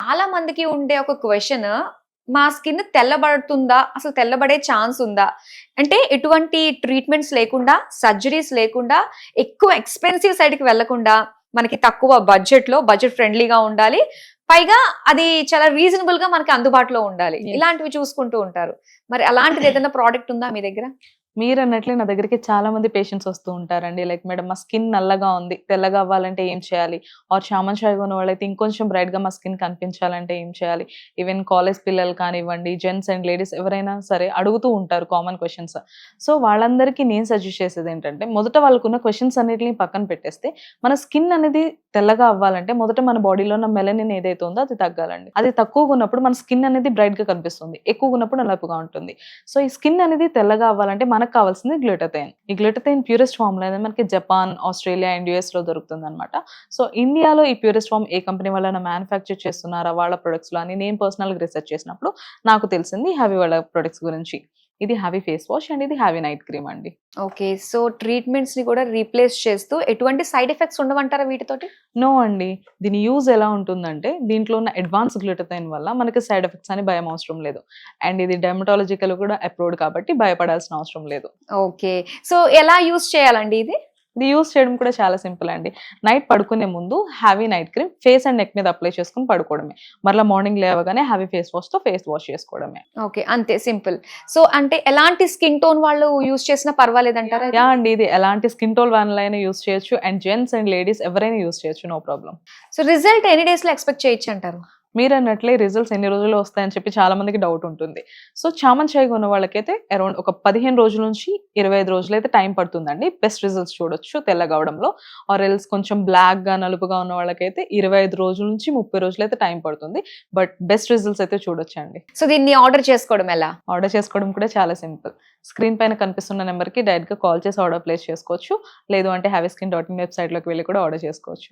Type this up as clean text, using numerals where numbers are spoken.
చాలా మందికి ఉండే ఒక క్వెషన్, మా స్కిన్ తెల్లబడుతుందా? అసలు తెల్లబడే ఛాన్స్ ఉందా? అంటే ఎటువంటి ట్రీట్మెంట్స్ లేకుండా, సర్జరీస్ లేకుండా, ఎక్కువ ఎక్స్‌పెన్సివ్ సైడ్‌కి వెళ్ళకుండా, మనకి తక్కువ బడ్జెట్‌లో, బడ్జెట్ ఫ్రెండ్లీగా ఉండాలి. పైగా అది చాలా రీజనబుల్‌గా మనకి అందుబాటులో ఉండాలి. Yes. ఇలాంటివి చూసుకుంటూ ఉంటారు. మరి అలాంటిది ఏదైనా ప్రొడక్ట్ ఉందా మీ దగ్గర? మీరన్నట్లే నా దగ్గరికి చాలా మంది పేషెంట్స్ వస్తూ ఉంటారండి. లైక్ మేడం మా స్కిన్ నల్లగా ఉంది. తెల్లగా అవ్వాలంటే ఏం చేయాలి? ఆర్ చామన్ చాయ్‌గా ఉన్న వాళ్ళైతే ఇంకొంచెం బ్రైట్‌గా మా స్కిన్ కనిపించాలంటే ఏం చేయాలి? ఈవెన్ కాలేజ్ పిల్లలు కానివ్వండి, జెంట్స్ అండ్ లేడీస్ ఎవరైనా సరే అడుగుతూ ఉంటారు కామన్ క్వెషన్స్. సో వాళ్ళందరికీ నేను సజెస్ట్ చేసేదేంటంటే, మొదట వాళ్ళకున్న క్వెషన్స్ అన్నిటిని పక్కన పెట్టేస్తే, మన స్కిన్ అనేది తెల్లగా అవ్వాలంటే మొదట మన బాడీలో ఉన్న మెలనిన్ ఏదైతే ఉందో అది తగ్గాలండి. అది తక్కువగా ఉన్నప్పుడు మన స్కిన్ అనేది బ్రైట్‌గా కనిపిస్తుంది. ఎక్కువగా ఉన్నప్పుడు నలుపుగా ఉంటుంది. సో ఈ స్కిన్ అనేది తెల్లగా అవ్వాలంటే మనకు కావాల్సింది గ్లూటథైన్. ఈ గ్లూటథైన్ ప్యూరెస్ట్ ఫామ్ లో అనేది మనకి జపాన్, ఆస్ట్రేలియా అండ్ యూఎస్ లో దొరుకుతుంది అనమాట. సో ఇండియాలో ఈ ప్యూరెస్ట్ ఫామ్ ఏ కంపెనీ వల్ల మ్యానుఫ్యాక్చర్ చేస్తున్నారా వాళ్ళ ప్రొడక్ట్స్ లో అని నేను పర్సనల్ గా రీసెర్చ్ చేసినప్పుడు నాకు తెలిసింది హ్యావీ వాళ్ళ ప్రొడక్ట్స్ గురించి. ఇది హ్యావీ ఫేస్ వాష్ అండ్ ఇది హ్యావీ నైట్ క్రీమ్ అండి. ఓకే. సో ట్రీట్మెంట్స్ ని కూడా రీప్లేస్ చేస్తూ ఎటువంటి సైడ్ ఎఫెక్ట్స్ ఉండవంటారా వీటితోటి? నో అండి. దీని యూజ్ ఎలా ఉంటుందంటే, దీంట్లో ఉన్న అడ్వాన్స్ గ్లూటథైన్ వల్ల మనకి సైడ్ ఎఫెక్ట్స్ అని భయం అవసరం లేదు. అండ్ ఇది డెర్మటాలజికల్ కూడా అప్రూవ్డ్ కాబట్టి భయపడాల్సిన అవసరం లేదు. ఓకే. సో ఎలా యూజ్ చేయాలండి ఇది? ఇది యూజ్ చేయడం కూడా చాలా సింపుల్ అండి. నైట్ పడుకునే ముందు heavy night cream face and neck మీద అప్లై చేసుకొని పడుకోవడమే. మరలా మార్నింగ్ లేవగానే హ్యావీ ఫేస్ వాష్ తో ఫేస్ వాష్ చేసుకోవడమే. ఓకే. అంతే సింపుల్. సో అంటే ఎలాంటి స్కిన్ టోన్ వాళ్ళు యూజ్ చేసినా పర్వాలేదంటారా? యా అండి. ఇది ఎలాంటి స్కిన్ టోన్ వాళ్ళైనా యూజ్ చేయొచ్చు. అండ్ జెంట్స్ అండ్ లేడీస్ ఎవరైనా యూజ్ చేయొచ్చు. No problem. సో రిజల్ట్ ఎన్ని డేస్ లో ఎక్స్‌పెక్ట్ చేయొచ్చు అంటారు? మీరన్నట్లే రిజల్ట్స్ ఎన్ని రోజుల్లో వస్తాయని చెప్పి చాలా మందికి డౌట్ ఉంటుంది. సో చామన్ చాయ్‌గా ఉన్న వాళ్ళకైతే అరౌండ్ ఒక 15 రోజుల నుంచి 25 రోజులైతే టైం పడుతుందండి. బెస్ట్ రిజల్ట్స్ చూడొచ్చు తెల్లగా అవ్వడంలో. ఆర్ ఎల్స్ కొంచెం బ్లాక్‌గా, నలుపుగా ఉన్న వాళ్ళకైతే 25 రోజుల నుంచి 30 రోజులైతే టైం పడుతుంది. బట్ బెస్ట్ రిజల్ట్స్ అయితే చూడొచ్చండి. సో దీన్ని ఆర్డర్ చేసుకోవడం ఎలా? ఆర్డర్ చేసుకోవడం కూడా చాలా సింపుల్. స్క్రీన్ పైన కనిపిస్తున్న నెంబర్‌కి డైరెక్ట్‌గా కాల్ చేసి ఆర్డర్ ప్లేస్ చేసుకోవచ్చు. లేదు అంటే హ్యావీస్కిన్.in వెబ్‌సైట్‌లోకి వెళ్లి కూడా ఆర్డర్ చేసుకోవచ్చు.